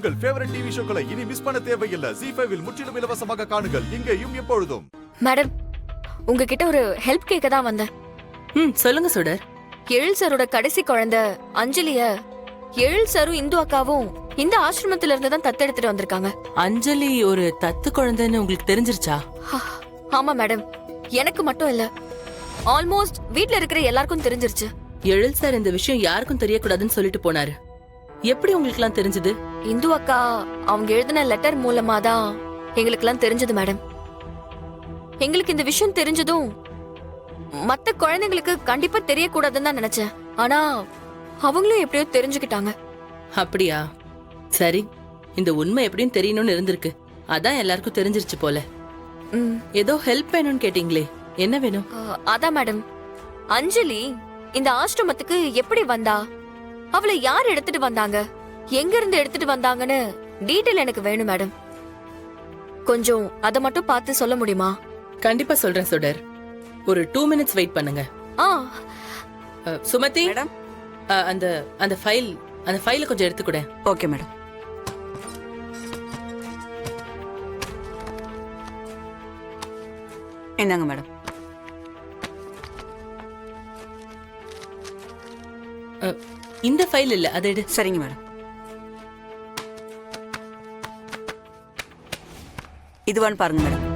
உங்கள் favourite TV ஷோக்களை இனி miss பண்ண தேவையில்லை. ஜீ5 இல் முற்றிலும் இலவசமாக காணுங்கள். இங்கேயும் எப்பொழுதும். மேடம், உங்ககிட்ட ஒரு ஹெல்ப் கேட்க தான் வந்தேன். சொல்லுங்க சுடர். எழில் சாரோட கடைசி குழந்தை அஞ்சலிய எழில் சாரும் இந்து அக்காவும் இந்த ஆசிரமத்துல இருந்து தான் தத்தெடுத்துட்டு வந்திருக்காங்க. அஞ்சலி ஒரு தத்து குழந்தைன்னு உங்களுக்கு தெரிஞ்சிருச்சா? ஆமா மேடம், எனக்கு மட்டும் இல்ல, ஆல்மோஸ்ட் வீட்ல இருக்கிற எல்லாருக்கும் தெரிஞ்சிருச்சு. எழில் சார் இந்த விஷயம் யாருக்கும் தெரியக்கூடாதுன்னு சொல்லிட்டு போனாரு. எப்படி உங்களுக்கு எல்லாம் தெரிஞ்சது? இந்து அக்கா அவங்க எழுதின லெட்டர் மூலமா தான் எங்களுக்கு எல்லாம் தெரிஞ்சது மேடம். எங்களுக்கு இந்த விஷயம் தெரிஞ்சதும் மத்த குழந்தைங்களுக்கு கண்டிப்பா தெரியக்கூடாதுன்னு தான் நினைச்சேன். ஆனா அவங்களும் எப்படியோ தெரிஞ்சுக்கிட்டாங்க. அப்படியா? சரி, இந்த உண்மை எப்படின்னு தெரியணும்னு இருந்திருக்கு. அதான் எல்லாருக்கும் தெரிஞ்சிருச்சு போல. ஏதோ ஹெல்ப் வேணும்னு கேட்டீங்களே, என்ன வேணும்? அதான் மேடம், அஞ்சலி இந்த ஆசிரமத்துக்கு எப்படி வந்தா, அவளை யார் எடுத்துட்டு வந்தாங்க, எங்க இருந்து எடுத்துட்டு வந்தாங்கன்னு டீடைல் எனக்கு வேணும் மேடம். கொஞ்சம் அத மட்டும் பார்த்து சொல்ல முடியுமா? கண்டிப்பா சொல்றேன் சுடர். ஒரு 2 minutes வெயிட் பண்ணுங்க. சுமதி மேடம், அந்த ஃபைல கொஞ்சம் எடுத்து கொடு. Okay madam. என்னங்க மேடம்? இந்த ஃபைல் இல்ல, அதை எடு. சரிங்க மேடம். இதுவான்னு பாருங்க மேடம்.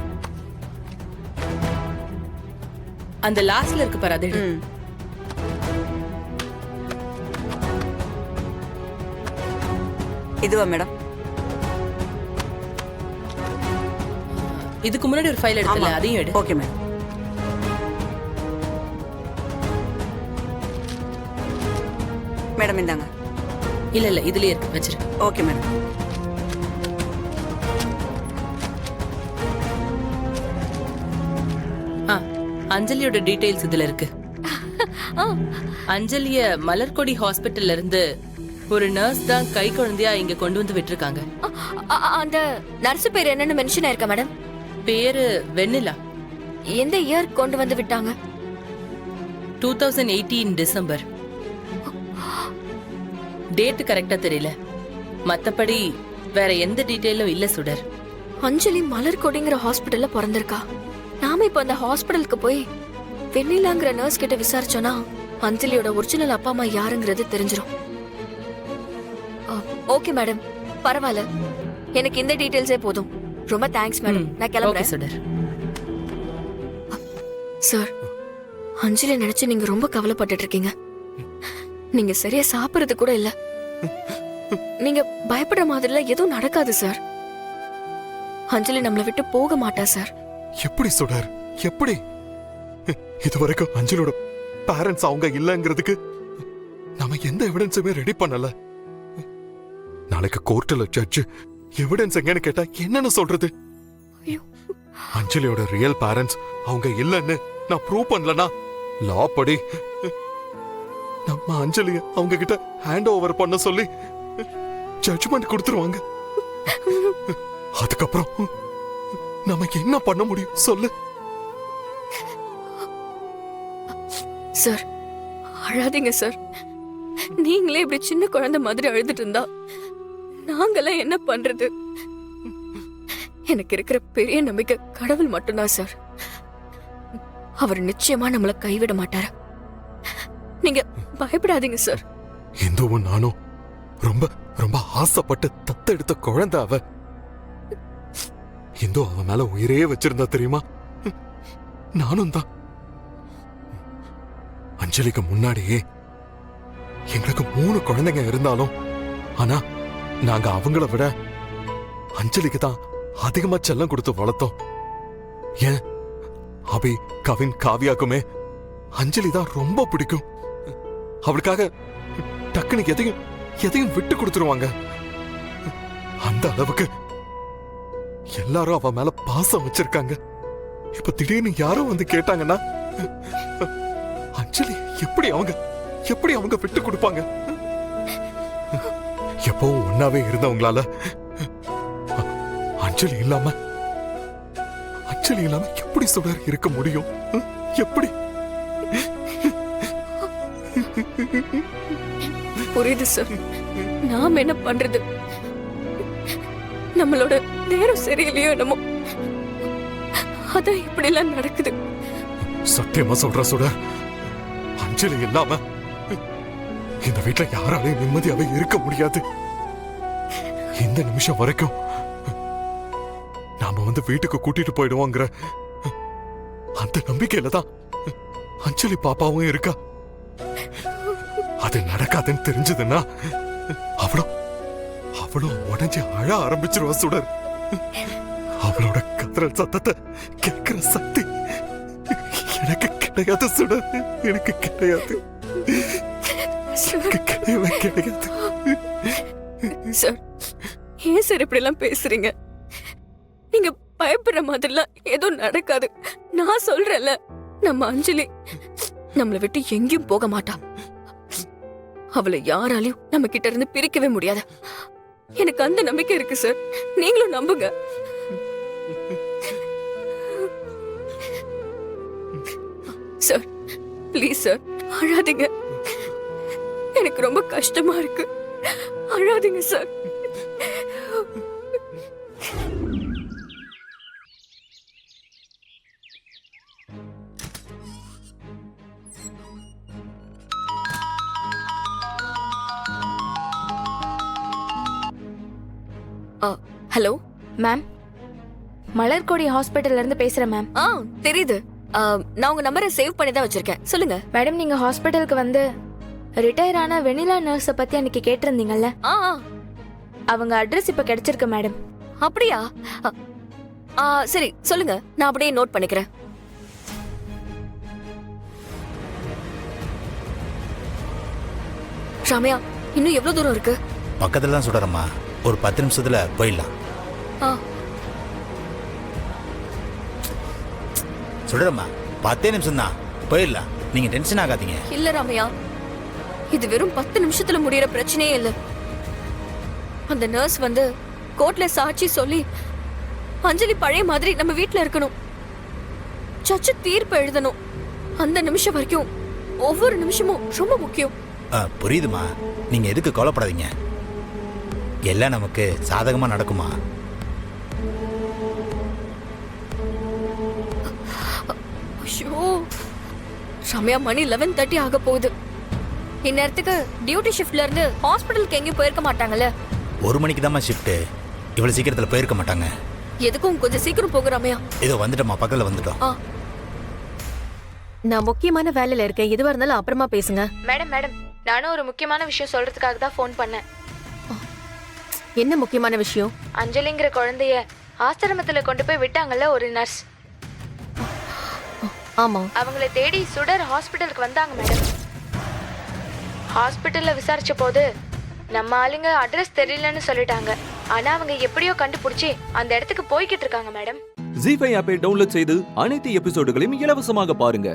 அந்த லாஸ்ட்ல இருக்கு பாரு, அதை எடு. இதுவா மேடம்? இதுக்கு முன்னாடி ஒரு ஃபைல் எடுத்தல, அதையும் எடு. Okay madam. மேடம் இந்தாங்க. இல்ல இதுலயே இருக்கு, வச்சிரு. Okay madam. அஞ்சலியோட டீடைல்ஸ் இதுல இருக்கு. அஞ்சலிய மலர்கொடி ஹாஸ்பிட்டல்ல இருந்து ஒரு நர்ஸ் தான் கை குழந்தையா இங்க கொண்டு வந்து விட்டுருக்காங்க. அந்த நர்ஸ் பேர் என்னன்னு மென்ஷன் ஆயிருக்கா மேடம்? பேரு வெண்ணிலா. எந்த இயர் கொண்டு வந்து விட்டாங்க? 2018 டிசம்பர். டேட் கரெக்டா தெரியல, மத்தபடி வேற எந்த டீடைலும் இல்ல சுடர். அஞ்சலி மலர்கொடிங்கிற ஹாஸ்பிட்டல்ல பிறந்திருக்கா. நாம இப்ப அந்த ஹாஸ்பிட்டலுக்கு போய் வெண்ணிலாங்கிற நர்ஸ் கிட்ட விசாரிச்சோன்னா அஞ்சலியோட ஒரிஜினல் அப்பா அம்மா யாருங்கிறது தெரிஞ்சிடும். ஓகே மேடம், பரவாயில்ல, எனக்கு இந்த டீடைல்ஸே போதும். ரொம்ப தேங்க்ஸ் மேடம், நான் கிளம்புறேன். சுடர் சார், அஞ்சலி நினைச்சு நீங்க ரொம்ப கவலைப்பட்டுட்டு இருக்கீங்க. நீங்க சரியா சாப்பிடுறது கூட இல்ல. நீங்க பயப்படுற மாதிரிலாம் எதுவும் நடக்காது சார். அஞ்சலி நம்மளை விட்டு போக மாட்டா சார். எப்படி சுடர், எப்படி? இதுவரைக்கும் அஞ்சலியோட பேரண்ட்ஸ் அவங்க இல்லங்கிறதுக்கு நாம எந்த எவிடன்ஸுமே ரெடி பண்ணல. நாளைக்கு கோர்ட்ல ஜட்ஜ் எவிடன்ஸ் எங்கன்னு கேட்டா என்னன்னு சொல்றது? அஞ்சலியோட ரியல் பேரண்ட்ஸ் அவங்க இல்லன்னு நான் ப்ரூவ் பண்ணலனா லா படி நம்ம அஞ்சலிய அவங்க கிட்ட ஹேண்ட் ஓவர் பண்ண சொல்லி ஜட்ஜ்மெண்ட் கொடுத்துருவாங்க. அதுக்கப்புறம் நம்ம என்ன பண்ண முடியும் சொல்லு? சார், அழாதீங்க சார். நீங்களே இப்படி சின்ன குழந்தை மாதிரி அழுதுட்டு இருந்தா நாங்கெல்லாம் என்ன பண்றது? எனக்கு இருக்கிற பெரிய நம்பிக்கை கடவுள் மட்டும்தான் சார். அவர் நிச்சயமா நம்மளை கைவிட மாட்டாரு. நீங்க பயப்படாதீங்க சார். இந்துவும் நானும் ரொம்ப ரொம்ப ஆசைப்பட்டு தத்தெடுத்த குழந்தை அவ. இந்து அவன் மேல உயிரே வச்சிருந்தா தெரியுமா? நானும் தான். அஞ்சலிக்கு முன்னாடியே எங்களுக்கு 3 குழந்தைங்க இருந்தாலும் ஆனா நாங்க அவங்கள விட அஞ்சலிக்கு தான் அதிகமா செல்லம் கொடுத்து வளர்த்தோம். ஏன் அபி, கவின், காவியாக்குமே அஞ்சலி தான் ரொம்ப பிடிக்கும். அவளுக்காக டக்குனு எதையும் விட்டு கொடுத்துருவாங்க. அந்த அளவுக்கு எல்லாரும் அவ மேல பாசம் வச்சிருக்காங்க. இப்ப திடீர்னு யாரும் வந்து கேட்டாங்கன்னா அஞ்சலி எப்படி அவங்க விட்டு கொடுப்பாங்க? எப்பவும் ஒன்னாவே இருந்தவங்களால அஞ்சலி இல்லாம எப்படி சுடர் இருக்க முடியும்? எப்படி? புரியுது சார். நாம என்ன பண்றது? நம்மளோட நேரம் சரியில்லையோ என்னமோ, அதான் இப்படி எல்லாம் நடக்குது. சத்தியமா சொல்ற சுடர், அஞ்சலி இல்லாம இந்த வீட்டுல யாராலையும் நிம்மதியாவே இருக்க முடியாது. இந்த நிமிஷம் வரைக்கும் நாம வந்து வீட்டுக்கு கூட்டிட்டு போயிடுவோங்கிற அந்த நம்பிக்கையில தான் அஞ்சலி பாப்பாவும் இருக்கா. அது நடக்காதுன்னு தெரிஞ்சதுன்னா அவளும் உடஞ்சி அழ ஆரம்பிச்சிருவா சுடர். அவளோட கதறல் சத்தத்தை கேட்கிற சக்தி எனக்கு கிடையாது சுடர், எனக்கு கிடையாது, எனக்கு கிடையவே கிடையாது. சார், ஏன் சார் இப்படி எல்லாம் பேசுறீங்க? நீங்க பயப்படுற மாதிரிலாம் எதுவும் நடக்காது. நான் சொல்றேன்ல, நம்ம அஞ்சலி நம்மளை விட்டு எங்கேயும் போக மாட்டா. அவளை யாராலையும் நம்ம கிட்ட இருந்து பிரிக்கவே முடியாது. எனக்கு அந்த நம்பிக்கை இருக்கு சார், நீங்களும் நம்புங்க. சார் ப்ளீஸ் சார், அழாதீங்க. எனக்கு ரொம்ப கஷ்டமா இருக்கு, அழாதீங்க சார். ஹலோ மேம், மலர்கொடி ஹாஸ்பிட்டல்ல இருந்து பேசுறேன் மேம். தெரியுது. நான் உங்க நம்பரை சேவ் பண்ணி தான் வச்சிருக்கேன். சொல்லுங்க. மேடம், நீங்க ஹாஸ்பிட்டலுக்கு வந்து ரிட்டையர் ஆன வெனிலா நர்ஸ பத்தி அன்னைக்கு கேட்டிருந்தீங்கல்ல, அவங்க அட்ரஸ் இப்ப கிடைச்சிருக்கு மேடம். அப்படியா? சரி சொல்லுங்க, நான் அப்படியே நோட் பண்ணிக்கிறேன். ராமையா, இன்னும் எவ்வளவு தூரம் இருக்கு? பக்கத்துல தான் சுடரம்மா, ஒரு 10 நிமிஷத்துல போயிடலாம். சுடரம்மா, 10 நிமிஷம் தான், போயிடலாம். நீங்க டென்ஷன் ஆகாதீங்க. இல்ல ராமையா, இது வெறும் 10 நிமிஷத்துல முடியற பிரச்சனையே இல்ல. அந்த நர்ஸ் வந்து கோர்ட்ல சாட்சி சொல்லி அஞ்சலி பழைய மாதிரி நம்ம வீட்ல இருக்கணும். சச்சு தீர்ப்பு எழுதணும். அந்த நிமிஷம் வரைக்கும் ஒவ்வொரு நிமிஷமும் ரொம்ப முக்கியம். புரியுதுமா, நீங்க எதுக்கு கவலைப்படாதீங்க, எல்லாம் நமக்கு சாதகமா நடக்குமா. ஐயோ ரம்யா, மணி 11:30 ஆக போகுது. இந்நேரத்துக்கு டியூட்டி ஷிஃப்ட்ல இருந்து ஹாஸ்பிட்டலுக்கு எங்கேயும் போயிருக்க மாட்டாங்கல்ல. 1 மணிக்கு தாம்மா ஷிஃப்ட், இவ்வளவு சீக்கிரத்துல போயிருக்க மாட்டாங்க. எதுக்கும் கொஞ்சம் சீக்கிரம் போக ரம்யா. ஏதோ வந்துட்டோமா, பக்கத்துல வந்துட்டோம். நான் முக்கியமான வேலையில இருக்கேன், எதுவா இருந்தாலும் அப்புறமா பேசுங்க. மேடம், நானும் ஒரு முக்கியமான விஷயம் சொல்றதுக்காக தான் ஃபோன் பண்ணேன். என்ன முக்கியமான விஷயம்? அஞ்சலிங்கிற குழந்தைய ஆசிரமத்துல கொண்டு போய் விட்டாங்கல்ல ஒரு நர்ஸ், ஆமா. அவங்கள தேடி சுடர் ஹாஸ்பிட்டலுக்கு வந்தாங்க மேடம். ஹாஸ்பிட்டல்ல விசாரிச்ச போது நம்ம ஆளுங்க அட்ரஸ் தெரியலன்னு சொல்லிட்டாங்க. ஆனா அவங்க எப்படியோ கண்டுபிடிச்சி அந்த இடத்துக்கு போய்கிட்டு இருக்காங்க மேடம். ஜீ5 ஆப்பை டவுன்லோட் செய்து அனைத்து எபிசோடுகளையும் இலவசமாக பாருங்க.